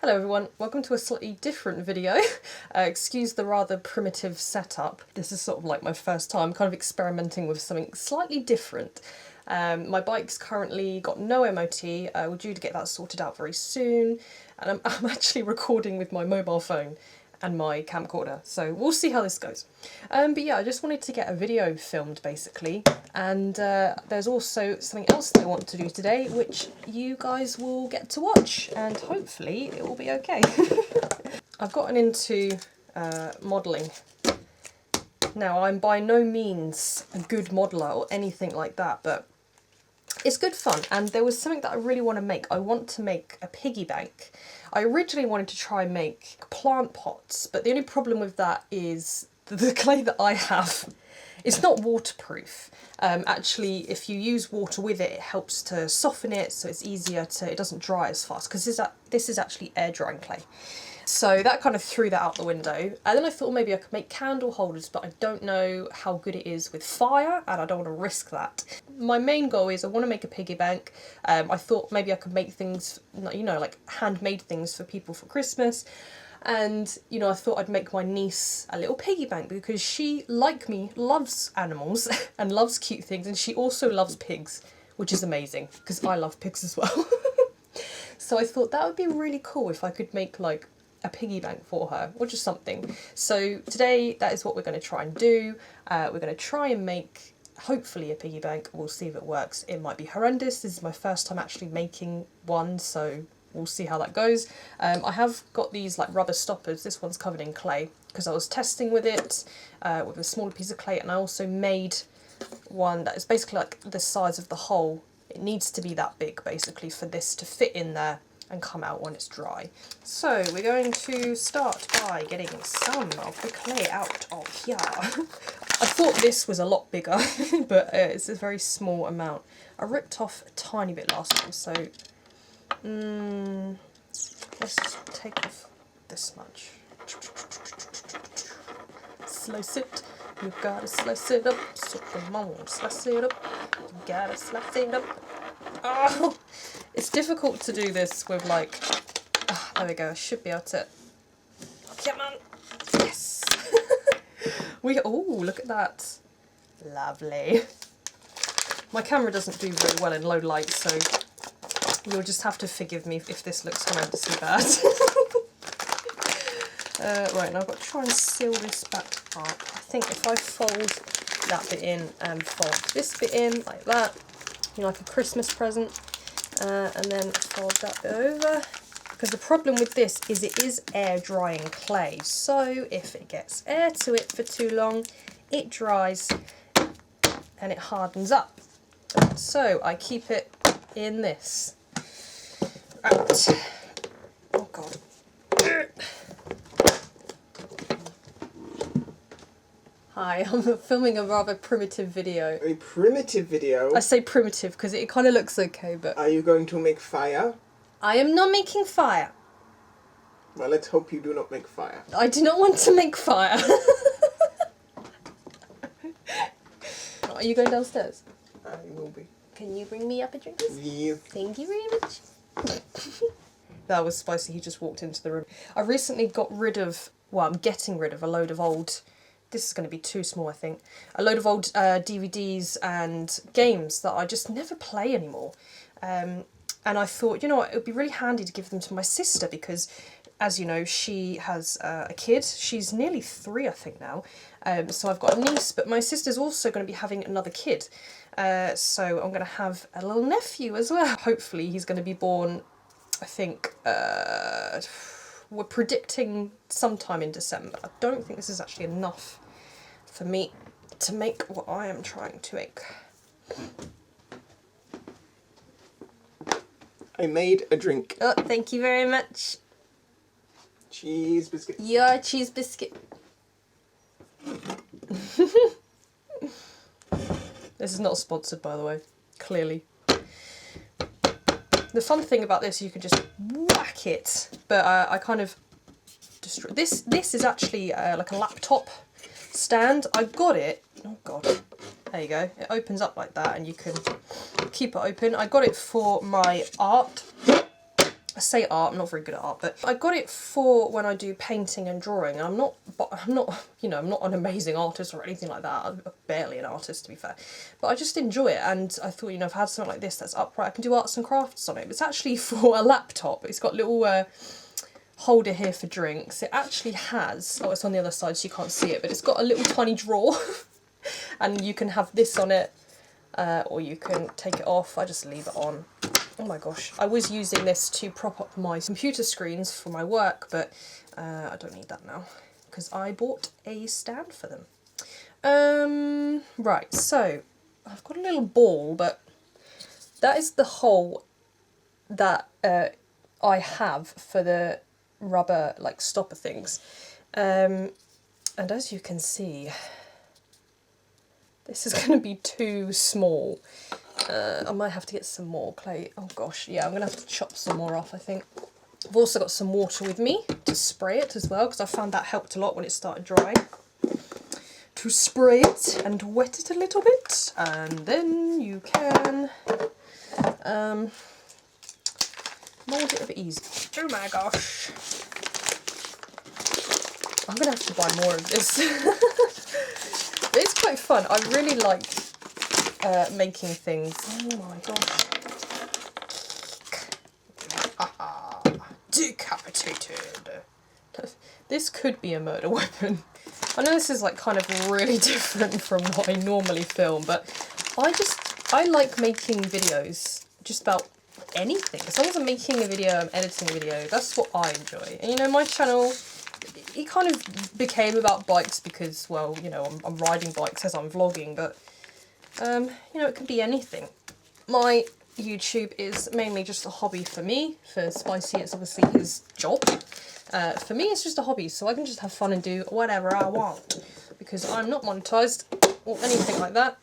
Hello everyone, welcome to a slightly different video. Excuse the rather primitive setup. This is sort of like my first time kind of experimenting with something slightly different. My bike's currently got no MOT, we're due to get that sorted out very soon, and I'm actually recording with my mobile phone and my camcorder, so we'll see how this goes. But yeah, I just wanted to get a video filmed basically, and there's also something else that I want to do today which you guys will get to watch, and hopefully it will be okay. I've gotten into modelling. Now, I'm by no means a good modeller or anything like that, but it's good fun, and there was something that I really want to make. I want to make a piggy bank. I originally wanted to try and make plant pots, but the only problem with that is the clay that I have, it's not waterproof. Actually, if you use water with it, it helps to soften it, so it's easier to, it doesn't dry as fast, because this is actually air drying clay. So that kind of threw that out the window. And then I thought maybe I could make candle holders, but I don't know how good it is with fire, and I don't want to risk that. My main goal is I want to make a piggy bank. I thought maybe I could make things, you know, like handmade things for people for Christmas. And, you know, I thought I'd make my niece a little piggy bank because she, like me, loves animals and loves cute things, and she also loves pigs, which is amazing because I love pigs as well. So I thought that would be really cool if I could make like a piggy bank for her, or just something. So today that is what we're going to try and do. We're going to try and make hopefully a piggy bank. We'll see if it works. It might be horrendous. This is my first time actually making one, so we'll see how that goes. I have got these like rubber stoppers. This one's covered in clay because I was testing with it with a smaller piece of clay, and I also made one that is basically like the size of the hole. It needs to be that big basically for this to fit in there and come out when it's dry. So we're going to start by getting some of the clay out of here. I thought this was a lot bigger, but it's a very small amount. I ripped off a tiny bit last time, so let's just take off this much. Slice it. You gotta slice it up. So come on, slice it up. You gotta slice it up. Oh! It's difficult to do this with like, there we go, I should be able to, come on, yes! Oh, look at that, lovely. My camera doesn't do very well in low light, so you'll just have to forgive me if this looks horrendously bad. Right, now I've got to try and seal this back up. I think if I fold that bit in and fold this bit in like that, you know, like a Christmas present, and then fold that bit over, because the problem with this is it is air drying clay, so if it gets air to it for too long, it dries and it hardens up. So I keep it in this. Right. Oh god. Hi, I'm filming a rather primitive video. A primitive video? I say primitive because it kind of looks okay, but... Are you going to make fire? I am not making fire. Well, let's hope you do not make fire. I do not want to make fire. Are you going downstairs? I will be. Can you bring me up a drink? Yes. Thank you very much. That was spicy, he just walked into the room. I recently got rid of, well, I'm getting rid of a load of old... This is going to be too small, I think. A load of old DVDs and games that I just never play anymore. And I thought, you know what, it would be really handy to give them to my sister because, as you know, she has a kid. She's nearly 3, I think, now. So I've got a niece, but my sister's also going to be having another kid. So I'm going to have a little nephew as well. Hopefully he's going to be born, I think... we're predicting sometime in December. I don't think this is actually enough for me to make what I am trying to make. I made a drink. Oh, thank you very much. Cheese biscuit. Your cheese biscuit. This is not sponsored, by the way, clearly. The fun thing about this, you can just whack it, but I kind of destroy this. This is actually like a laptop stand. I got it. Oh god, there you go. It opens up like that, and you can keep it open. I got it for my art I say art, I'm not very good at art, but I got it for when I do painting and drawing, and I'm not, you know, I'm not an amazing artist or anything like that. I'm barely an artist, to be fair, but I just enjoy it, and I thought, you know, if I had something like this that's upright, I can do arts and crafts on it. It's actually for a laptop. It's got a little holder here for drinks. It actually has, oh, it's on the other side so you can't see it, but it's got a little tiny drawer, and you can have this on it, or you can take it off. I just leave it on. Oh my gosh, I was using this to prop up my computer screens for my work, but I don't need that now because I bought a stand for them. Right, so I've got a little ball, but that is the hole that I have for the rubber like stopper things. And as you can see, this is going to be too small. I might have to get some more clay. Oh gosh, yeah, I'm going to have to chop some more off, I think. I've also got some water with me to spray it as well, because I found that helped a lot when it started drying. To spray it and wet it a little bit, and then you can mould it a bit easy. Oh my gosh. I'm going to have to buy more of this. It's quite fun. I really like making things. Oh my gosh. Decapitated. This could be a murder weapon. I know this is like kind of really different from what I normally film, but I like making videos just about anything. As long as I'm making a video, I'm editing a video, that's what I enjoy. And you know, my channel, it kind of became about bikes because, well, you know, I'm riding bikes as I'm vlogging, but you know, it can be anything. My YouTube is mainly just a hobby for me. For Spicy, it's obviously his job. For me, it's just a hobby, so I can just have fun and do whatever I want because I'm not monetized or anything like that.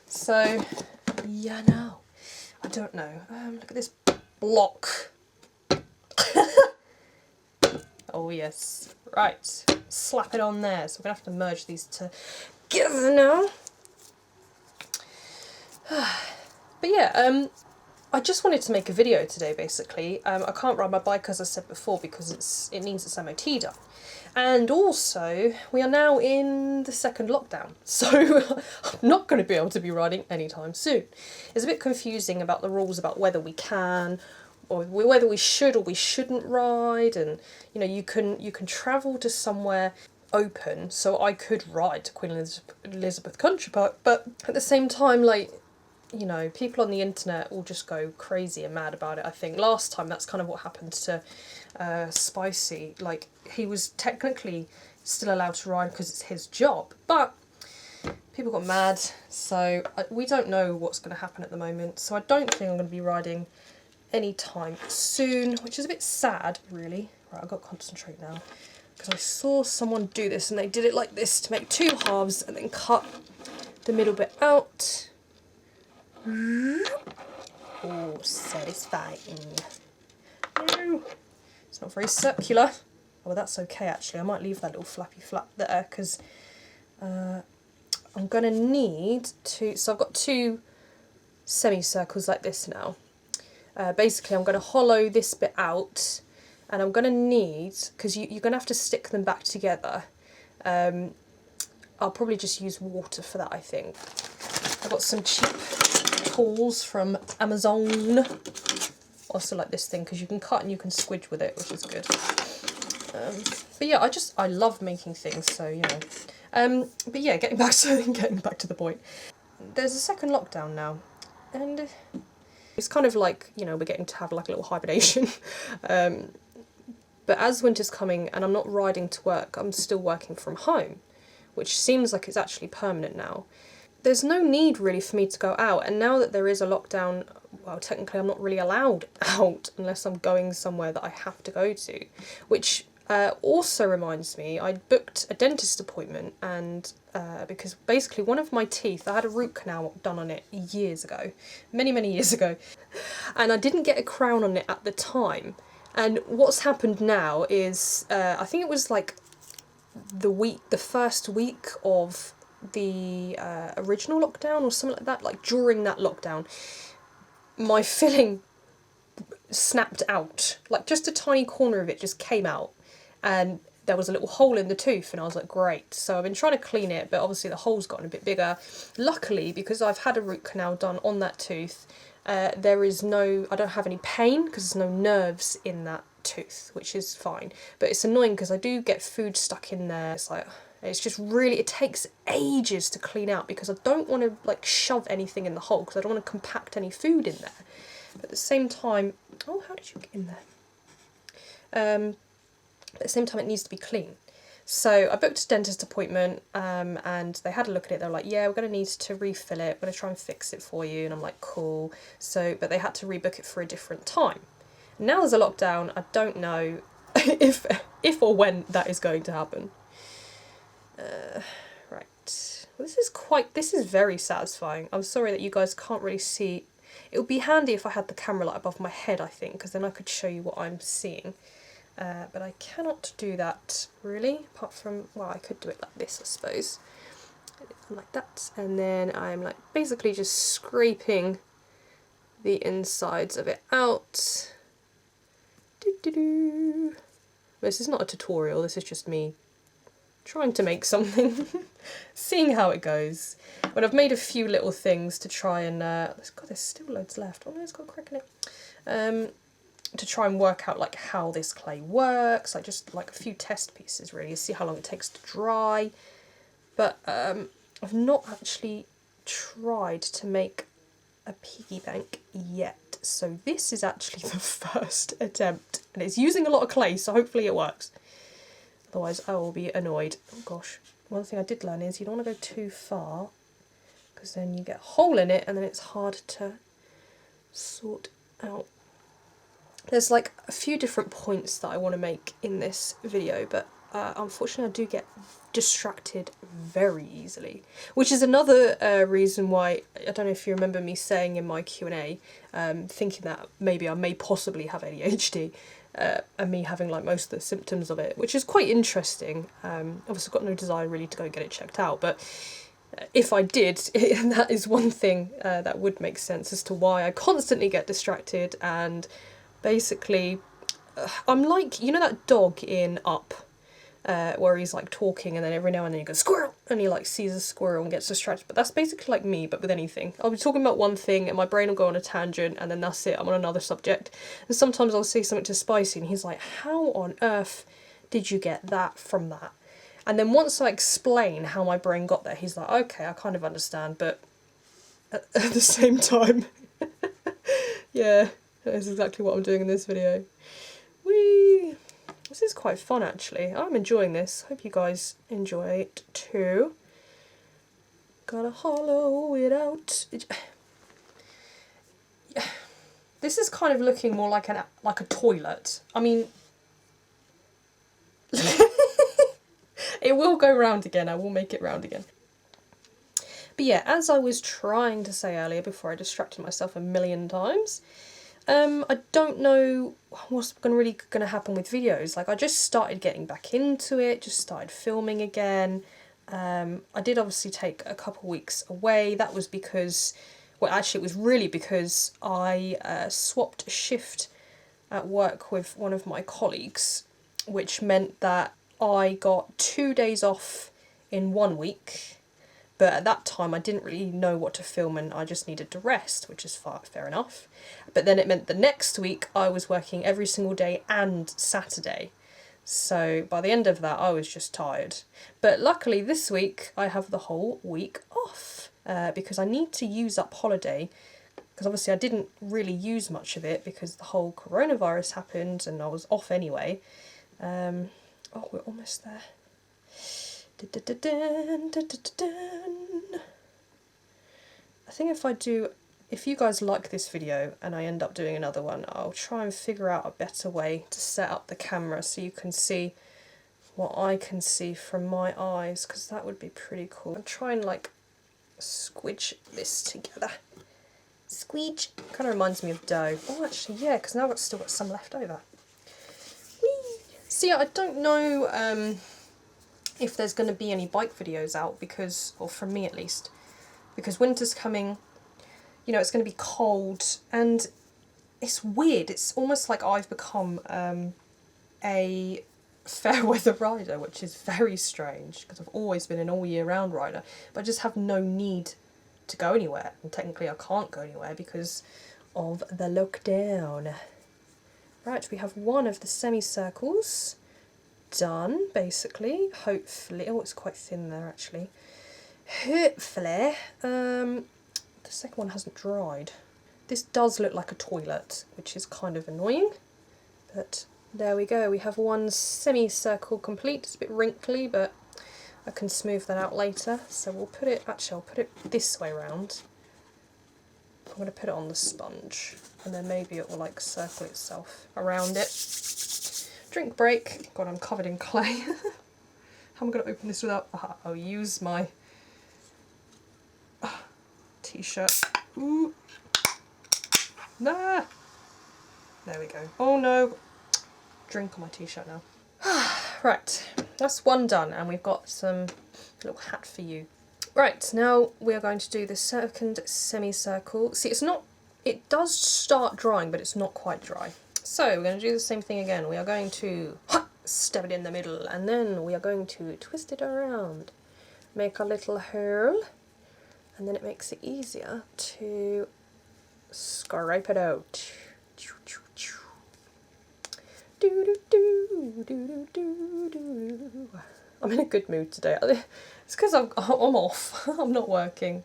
So, yeah, no, I don't know. Look at this block. Oh yes, right. Slap it on there. So we're gonna have to merge these together now. But yeah, I just wanted to make a video today, basically. I can't ride my bike, as I said before, because it needs its MOT done. And also, we are now in the second lockdown, so I'm not going to be able to be riding anytime soon. It's a bit confusing about the rules about whether we can, or whether we should or we shouldn't ride, and you know, you can travel to somewhere open, so I could ride to Queen Elizabeth Country Park, but at the same time, like, you know, people on the internet will just go crazy and mad about it. I think last time that's kind of what happened to Spicy. Like, he was technically still allowed to ride because it's his job, but people got mad, so we don't know what's going to happen at the moment, so I don't think I'm going to be riding anytime soon, which is a bit sad, really. Right, I've got to concentrate now, because I saw someone do this, and they did it like this to make two halves and then cut the middle bit out. Oh, satisfying. No, it's not very circular. Oh, well, that's okay, actually. I might leave that little flappy flap there, because I'm going to need to... So I've got two semicircles like this now. Basically, I'm going to hollow this bit out, and I'm going to need... Because you're going to have to stick them back together. I'll probably just use water for that, I think. I've got some cheap tools from Amazon. Also like this thing, because you can cut and you can squidge with it, which is good. But yeah, I love making things, so you know. But yeah, getting back to the point. There's a second lockdown now, and it's kind of like, you know, we're getting to have like a little hibernation. But as winter's coming and I'm not riding to work, I'm still working from home, which seems like it's actually permanent now. There's no need really for me to go out, and now that there is a lockdown, well, technically I'm not really allowed out unless I'm going somewhere that I have to go to, which also reminds me, I booked a dentist appointment, and because basically one of my teeth, I had a root canal done on it years ago, many years ago, and I didn't get a crown on it at the time, and what's happened now is, I think it was like the first week of the original lockdown or something like that, like during that lockdown, my filling snapped out. Like just a tiny corner of it just came out, and there was a little hole in the tooth, and I was like, great. So I've been trying to clean it, but obviously the hole's gotten a bit bigger. Luckily, because I've had a root canal done on that tooth, I don't have any pain because there's no nerves in that tooth, which is fine. But it's annoying because I do get food stuck in there. It's just really, it takes ages to clean out because I don't want to like shove anything in the hole because I don't want to compact any food in there. But at the same time, oh, how did you get in there? At the same time, it needs to be clean. So I booked a dentist appointment, and they had a look at it. They're like, yeah, we're going to need to refill it. We're going to try and fix it for you. And I'm like, cool. So, but they had to rebook it for a different time. Now there's a lockdown. I don't know if or when that is going to happen. Right. Well, this is very satisfying. I'm sorry that you guys can't really see. It would be handy if I had the camera like above my head, I think, because then I could show you what I'm seeing. But I cannot do that, really, apart from, well, I could do it like this, I suppose. Like that. And then I'm like basically just scraping the insides of it out. Doo-doo-doo. This is not a tutorial, this is just me trying to make something, seeing how it goes. But I've made a few little things to try and, God, there's still loads left. Oh no, it's got a crack in it. To try and work out like how this clay works, like just like a few test pieces really, to see how long it takes to dry. But I've not actually tried to make a piggy bank yet, so this is actually the first attempt, and it's using a lot of clay, so hopefully it works. Otherwise I will be annoyed. Oh gosh, one thing I did learn is you don't want to go too far, because then you get a hole in it and then it's hard to sort out. There's like a few different points that I want to make in this video, but unfortunately I do get distracted very easily, which is another reason why, I don't know if you remember me saying in my Q&A, thinking that maybe I may possibly have ADHD, and me having like most of the symptoms of it, which is quite interesting. Obviously I've got no desire really to go get it checked out, but if I did, that is one thing that would make sense as to why I constantly get distracted. And basically, I'm like, you know that dog in Up, where he's like talking and then every now and then he goes, squirrel, and he like sees a squirrel and gets distracted. But that's basically like me, but with anything. I'll be talking about one thing and my brain will go on a tangent and then that's it, I'm on another subject. And sometimes I'll say something to Spicy and he's like, how on earth did you get that from that? And then once I explain how my brain got there, he's like, okay, I kind of understand, but at the same time, yeah. That is exactly what I'm doing in this video. Whee! This is quite fun actually. I'm enjoying this. Hope you guys enjoy it too. Gotta hollow it out. This is kind of looking more like a toilet. I mean, it will go round again. I will make it round again. But yeah, as I was trying to say earlier before I distracted myself a million times, I don't know what's really going to happen with videos. Like, I just started getting back into it, just started filming again. I did obviously take a couple weeks away. That was because, well, actually it was really because I swapped a shift at work with one of my colleagues, which meant that I got 2 days off in 1 week. But at that time I didn't really know what to film and I just needed to rest, which is fair enough. But then it meant the next week I was working every single day and Saturday. So by the end of that I was just tired. But luckily this week I have the whole week off because I need to use up holiday, because obviously I didn't really use much of it because the whole coronavirus happened and I was off anyway. Oh, we're almost there. I think if you guys like this video and I end up doing another one, I'll try and figure out a better way to set up the camera so you can see what I can see from my eyes, because that would be pretty cool. I'll try and like squidge this together. Squeege. Kind of reminds me of dough. Oh, actually, yeah, because now I've still got some left over. Whee! So yeah, I don't know if there's going to be any bike videos out because, or from me at least, because winter's coming, you know, it's going to be cold, and it's weird. It's almost like I've become a fair weather rider, which is very strange because I've always been an all year round rider, but I just have no need to go anywhere. And technically I can't go anywhere because of the lockdown. Right, we have one of the semicircles done, basically. Hopefully. Oh, it's quite thin there, actually. Hopefully. The second one hasn't dried. This does look like a toilet, which is kind of annoying. But there we go. We have one semicircle complete. It's a bit wrinkly, but I can smooth that out later. So we'll put it, actually I'll put it this way round. I'm going to put it on the sponge, and then maybe it will like circle itself around it. Drink break. God, I'm covered in clay. How am I going to open this without... I'll use my t-shirt. Ooh. Nah. There we go. Oh no. Drink on my t-shirt now. Right, that's one done, and we've got some little hat for you. Right, now we are going to do the second semicircle. See, it's not, it does start drying, but it's not quite dry. So we're going to do the same thing again. We are going to stab it in the middle, and then we are going to twist it around. Make a little hole, and then it makes it easier to scrape it out. I'm in a good mood today. It's because I'm off. I'm not working.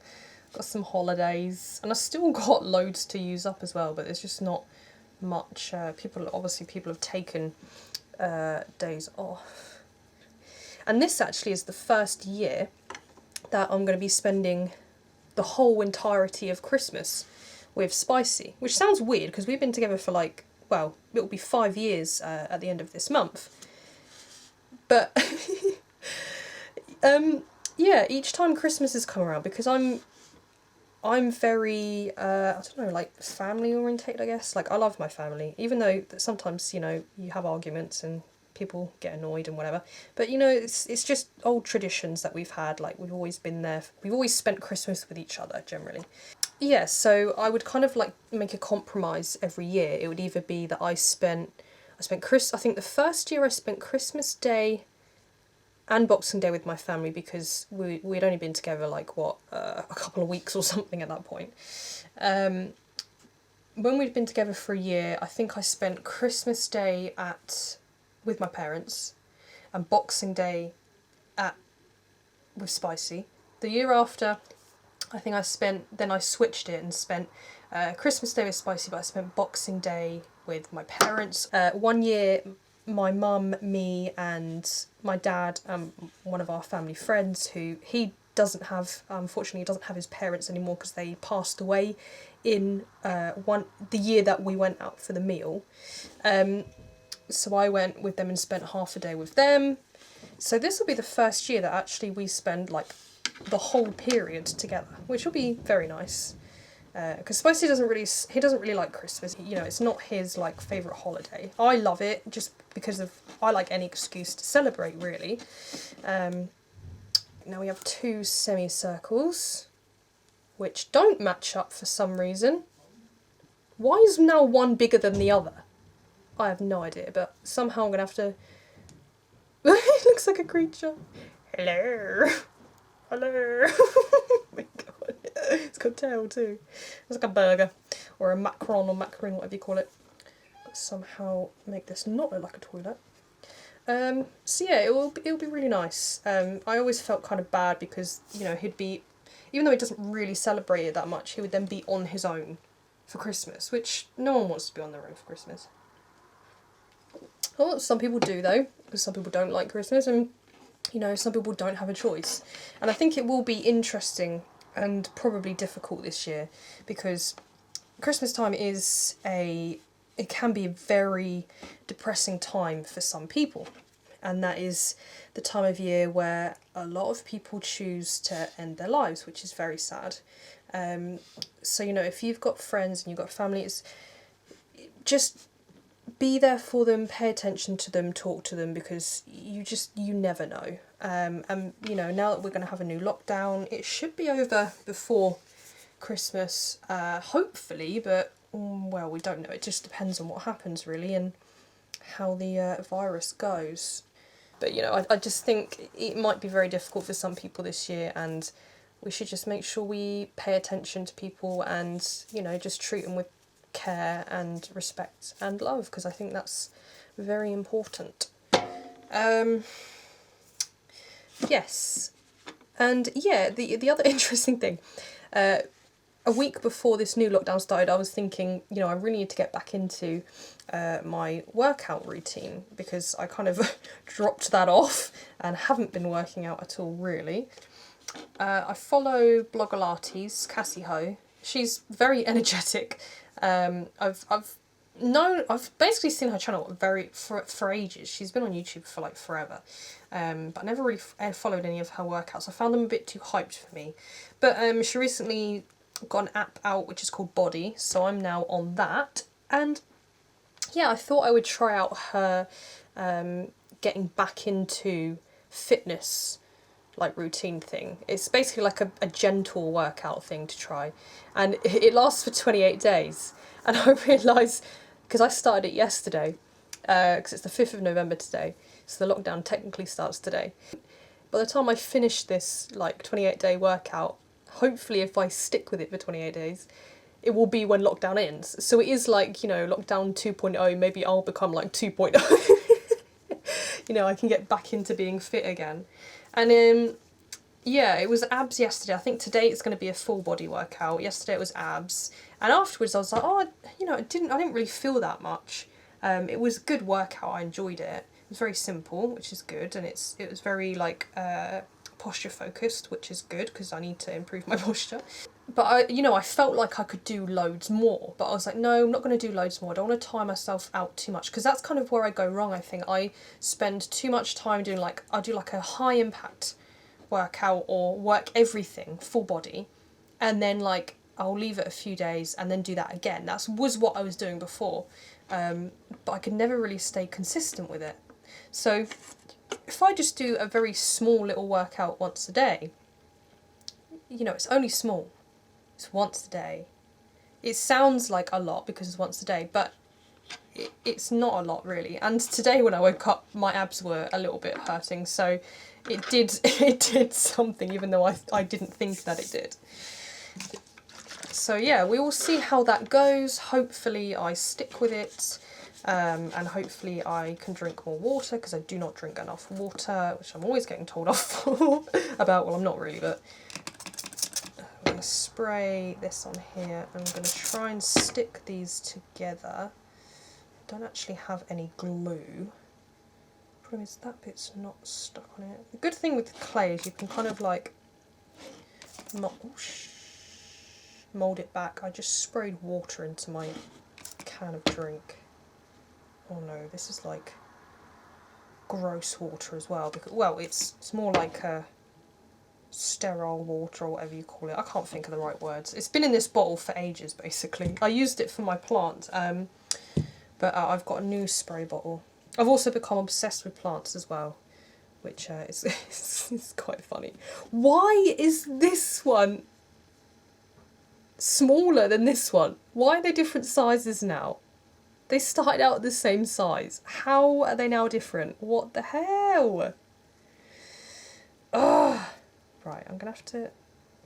Got some holidays, and I've still got loads to use up as well. But there's just not much. People have taken days off, and this actually is the first year that I'm going to be spending the whole entirety of Christmas with Spicy, which sounds weird because we've been together for like, well, it'll be 5 years at the end of this month. But yeah, each time Christmas has come around, because I'm very I don't know, like family orientated, I guess. Like I love my family, even though sometimes, you know, you have arguments and people get annoyed and whatever. But you know, it's just old traditions that we've had. Like we've always been there. We've always spent Christmas with each other generally. Yeah, so I would kind of like make a compromise every year. It would either be that I spent I think the first year I spent Christmas Day and Boxing Day with my family, because we'd only been together like what a couple of weeks or something at that point. When we'd been together for a year, I think I spent Christmas Day with my parents and Boxing Day with Spicy. The year after, I think I switched it and spent Christmas Day with Spicy, but I spent Boxing Day with my parents. One year, my mum, me and my dad and one of our family friends, who unfortunately doesn't have his parents anymore because they passed away in the year that we went out for the meal. So I went with them and spent half a day with them. So this will be the first year that actually we spend like the whole period together, which will be very nice. Because Spicy doesn't really like Christmas. You know, it's not his like favourite holiday. I love it just because I like any excuse to celebrate, really. Now we have 2 semicircles, which don't match up for some reason. Why is now one bigger than the other? I have no idea, but somehow I'm going to have to... It looks like a creature. Hello. Hello. Oh my god. It's got a tail too. It's like a burger. Or a macaron or macaron, whatever you call it. But somehow make this not look like a toilet. So yeah, it'll be really nice. I always felt kind of bad because, you know, he'd be... Even though he doesn't really celebrate it that much, he would then be on his own for Christmas, which no one wants to be on their own for Christmas. Well, some people do though, because some people don't like Christmas, and you know, some people don't have a choice. And I think it will be interesting and probably difficult this year, because Christmas time it can be a very depressing time for some people. And that is the time of year where a lot of people choose to end their lives, which is very sad. So, you know, if you've got friends and you've got family, just be there for them, pay attention to them, talk to them, because you never know. And, you know, now that we're going to have a new lockdown, it should be over before Christmas, hopefully, but well, we don't know. It just depends on what happens, really, and how the virus goes. But, you know, I just think it might be very difficult for some people this year, and we should just make sure we pay attention to people and, you know, just treat them with care and respect and love, because I think that's very important. Yes. And, yeah, the other interesting thing, a week before this new lockdown started, I was thinking, you know, I really need to get back into my workout routine, because I kind of dropped that off and haven't been working out at all, really. I follow Bloggolates, Cassie Ho. She's very energetic. I've basically seen her channel for ages. She's been on YouTube for like forever, but I never really followed any of her workouts. I found them a bit too hyped for me. But she recently got an app out which is called Body, so I'm now on that. And yeah, I thought I would try out her getting back into fitness like routine thing. It's basically like a gentle workout thing to try, and it lasts for 28 days. And I realised, because I started it yesterday, because it's the 5th of November today, so the lockdown technically starts today. By the time I finish this like 28-day workout, hopefully if I stick with it for 28 days, it will be when lockdown ends. So it is like, you know, lockdown 2.0, maybe I'll become like 2.0. You know, I can get back into being fit again. And yeah, it was abs yesterday. I think today it's going to be a full body workout. Yesterday it was abs. And afterwards I was like, oh, you know, I didn't really feel that much. It was a good workout. I enjoyed it. It was very simple, which is good. And it was very like posture focused, which is good because I need to improve my posture. But I felt like I could do loads more, but I was like, no, I'm not going to do loads more. I don't want to tire myself out too much, because that's kind of where I go wrong. I think I spend too much time doing I do like a high impact workout or work everything full body, and then like I'll leave it a few days and then do that again. That was what I was doing before, but I could never really stay consistent with it. So if I just do a very small little workout once a day, you know, it's only small. It's once a day. It sounds like a lot because it's once a day, but it's not a lot really. And today when I woke up, my abs were a little bit hurting, so it did something, even though I didn't think that it did. So yeah, we will see how that goes. Hopefully I stick with it, and hopefully I can drink more water, because I do not drink enough water, which I'm always getting told off about. Well, I'm not really, but I'm going to spray this on here. I'm going to try and stick these together. I don't actually have any glue. The problem is that bit's not stuck on it. The good thing with clay is you can kind of like mould it back. I just sprayed water into my can of drink. Oh no, this is like gross water as well. Because, well, it's more like a sterile water or whatever you call it. I can't think of the right words. It's been in this bottle for ages, basically. I used it for my plant, but I've got a new spray bottle. I've also become obsessed with plants as well, which is quite funny. Why is this one smaller than this one? Why are they different sizes now? They started out the same size. How are they now different? What the hell? Ugh. Right, I'm going to have to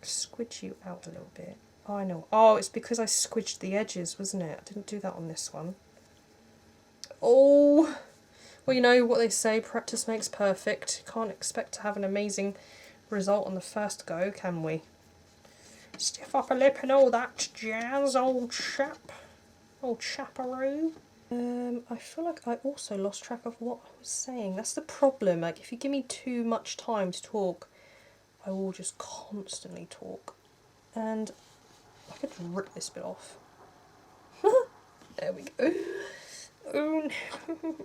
squidge you out a little bit. Oh, I know. Oh, it's because I squidged the edges, wasn't it? I didn't do that on this one. Oh, well, you know what they say, practice makes perfect. Can't expect to have an amazing result on the first go, can we? Stiff upper lip and all that jazz, old chap. Old chaparoo. I feel like I also lost track of what I was saying. That's the problem. Like, if you give me too much time to talk, I will just constantly talk. And I could rip this bit off. There we go. Oh no.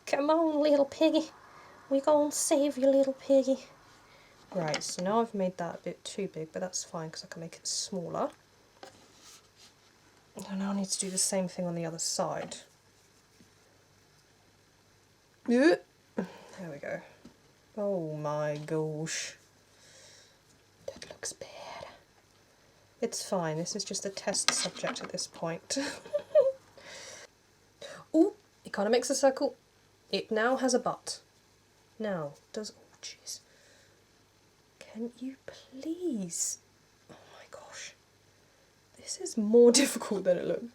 Come on, little piggy. We gonna save you, little piggy. Right, so now I've made that a bit too big, but that's fine because I can make it smaller. And now I need to do the same thing on the other side. There we go. Oh my gosh. That looks bad. It's fine, this is just a test subject at this point. Oh, it kind of makes a circle. It now has a butt. Now, oh jeez. Can you please? Oh my gosh. This is more difficult than it looks.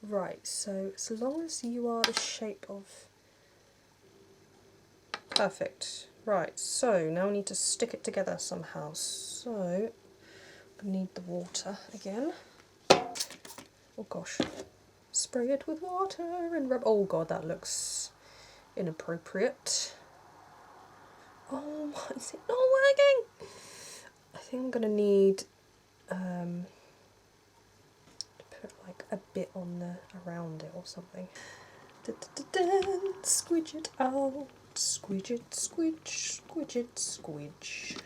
Right, so as long as you are the shape of... Perfect. Right, so now we need to stick it together somehow. So, I need the water again. Oh gosh. Spray it with water and rub... Oh god, that looks inappropriate. Oh, why is it not working? I think I'm gonna need to put like a bit on the around it or something. Squidge it out, squidge it, squidge, squidge it, squidge.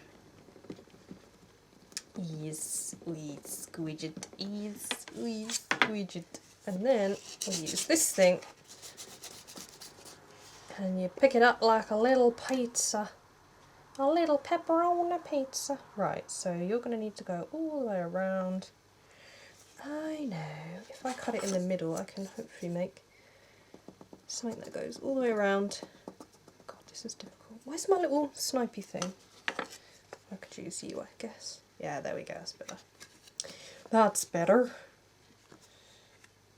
Yes, we squidge it, yes, we squidge it. And then we use this thing and you pick it up like a little pizza. A little pepperoni pizza. Right, so you're going to need to go all the way around. I know, if I cut it in the middle I can hopefully make something that goes all the way around. God, this is difficult. Where's my little snipey thing? I could use you, I guess. Yeah, there we go, that's better. That's better.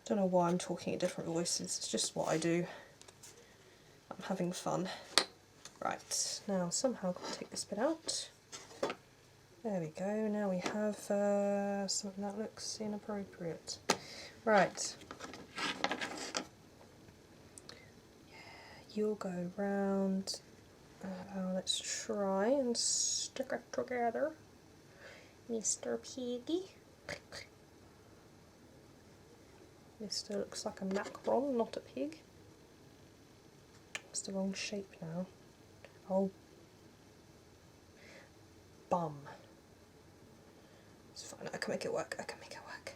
Don't know why I'm talking in different voices, it's just what I do. I'm having fun. Right, now somehow I've got to take this bit out. There we go, now we have something that looks inappropriate. Right. You'll go round. Let's try and stick it together. Mr. Piggy. Mr. looks like a macron, not a pig. It's the wrong shape now. Oh. Bum. It's fine, I can make it work, I can make it work.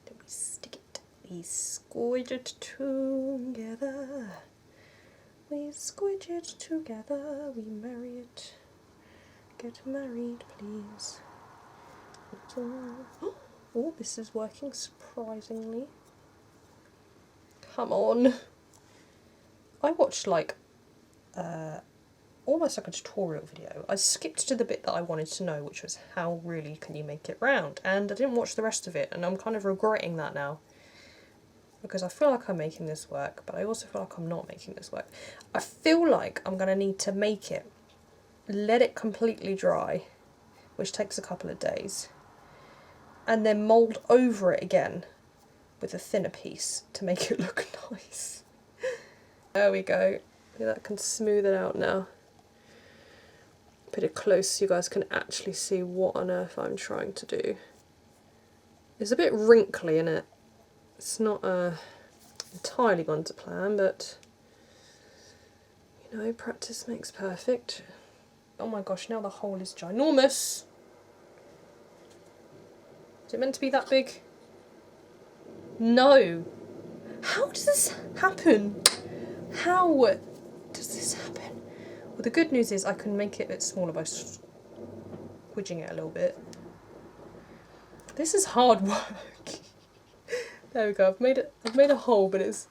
Then we stick it. We squidge it together. We squidge it together. We marry it. Get married, please. Oh, this is working surprisingly. Come on. I watched like almost like a tutorial video. I skipped to the bit that I wanted to know, which was how really can you make it round, and I didn't watch the rest of it, and I'm kind of regretting that now. Because I feel like I'm making this work, but I also feel like I'm not making this work. I feel like I'm going to need to make it, let it completely dry, which takes a couple of days, and then mould over it again with a thinner piece to make it look nice. There we go. That can smooth it out now. Put it close so you guys can actually see what on earth I'm trying to do. It's a bit wrinkly in it. It's not entirely gone to plan, but you know, practice makes perfect. Oh my gosh, now the hole is ginormous. Is it meant to be that big? No. How does this happen? How does this happen? Well, the good news is I can make it a bit smaller by squidging it a little bit. This is hard work. There we go. I've made a hole, but it's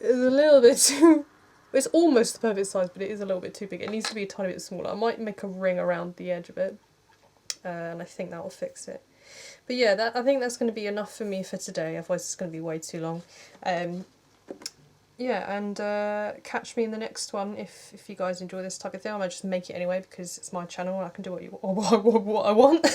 a little bit too. It's almost the perfect size, but it is a little bit too big. It needs to be a tiny bit smaller. I might make a ring around the edge of it, and I think that will fix it. But yeah, I think that's going to be enough for me for today. Otherwise, it's going to be way too long. Yeah, and catch me in the next one if you guys enjoy this type of thing. I might just make it anyway because it's my channel and I can do what I want.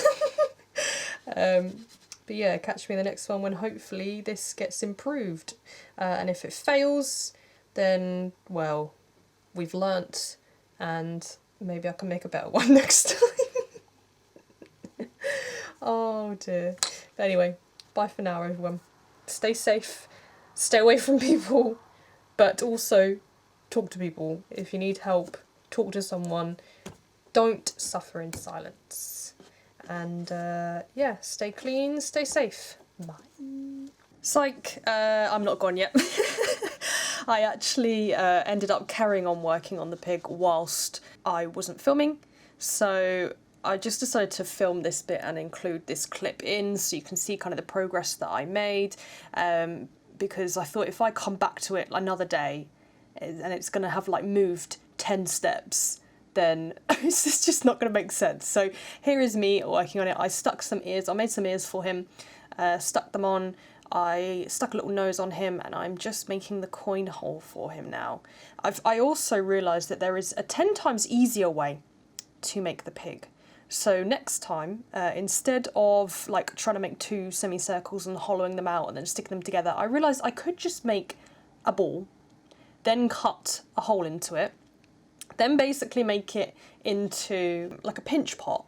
But yeah, catch me in the next one when hopefully this gets improved. And if it fails, then, well, we've learnt and maybe I can make a better one next time. Oh dear. But anyway, bye for now everyone. Stay safe, stay away from people, but also talk to people. If you need help, talk to someone. Don't suffer in silence. And yeah, stay clean, stay safe. Bye. Psych, I'm not gone yet. I actually ended up carrying on working on the pig whilst I wasn't filming. So I just decided to film this bit and include this clip in so you can see kind of the progress that I made, because I thought if I come back to it another day and it's going to have like moved 10 steps, then it's just not going to make sense. So here is me working on it. I stuck some ears, I made some ears for him, stuck them on, I stuck a little nose on him, and I'm just making the coin hole for him now. I also realised that there is a 10 times easier way to make the pig. So next time, instead of like trying to make 2 semicircles and hollowing them out and then sticking them together, I realised I could just make a ball, then cut a hole into it, then basically make it into like a pinch pot,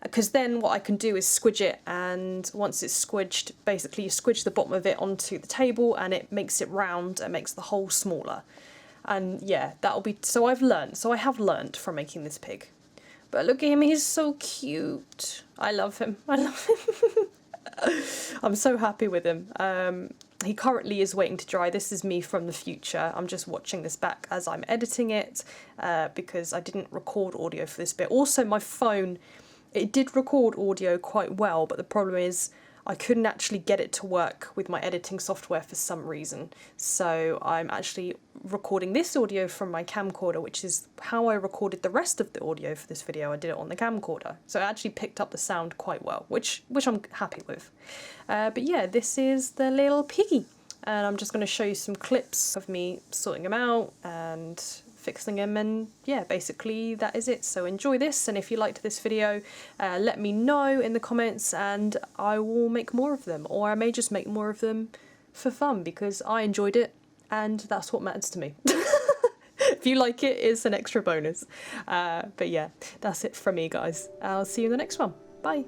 because then what I can do is squidge it, and once it's squidged, basically you squidge the bottom of it onto the table and it makes it round and makes the hole smaller. And yeah, that'll be, so I have learnt from making this pig. But look at him, he's so cute. I love him, I love him. I'm so happy with him. He currently is waiting to dry. This is me from the future. I'm just watching this back as I'm editing it, because I didn't record audio for this bit. Also, my phone, it did record audio quite well, but the problem is I couldn't actually get it to work with my editing software for some reason. So I'm actually recording this audio from my camcorder, which is how I recorded the rest of the audio for this video. I did it on the camcorder. So it actually picked up the sound quite well, which I'm happy with. But yeah, this is the little piggy. And I'm just going to show you some clips of me sorting him out and fixing him, and yeah, basically that is it. So enjoy this, and if you liked this video, let me know in the comments and I will make more of them, or I may just make more of them for fun because I enjoyed it and that's what matters to me. If you like it, it's an extra bonus. But yeah, that's it from me, guys. I'll see you in the next one. Bye.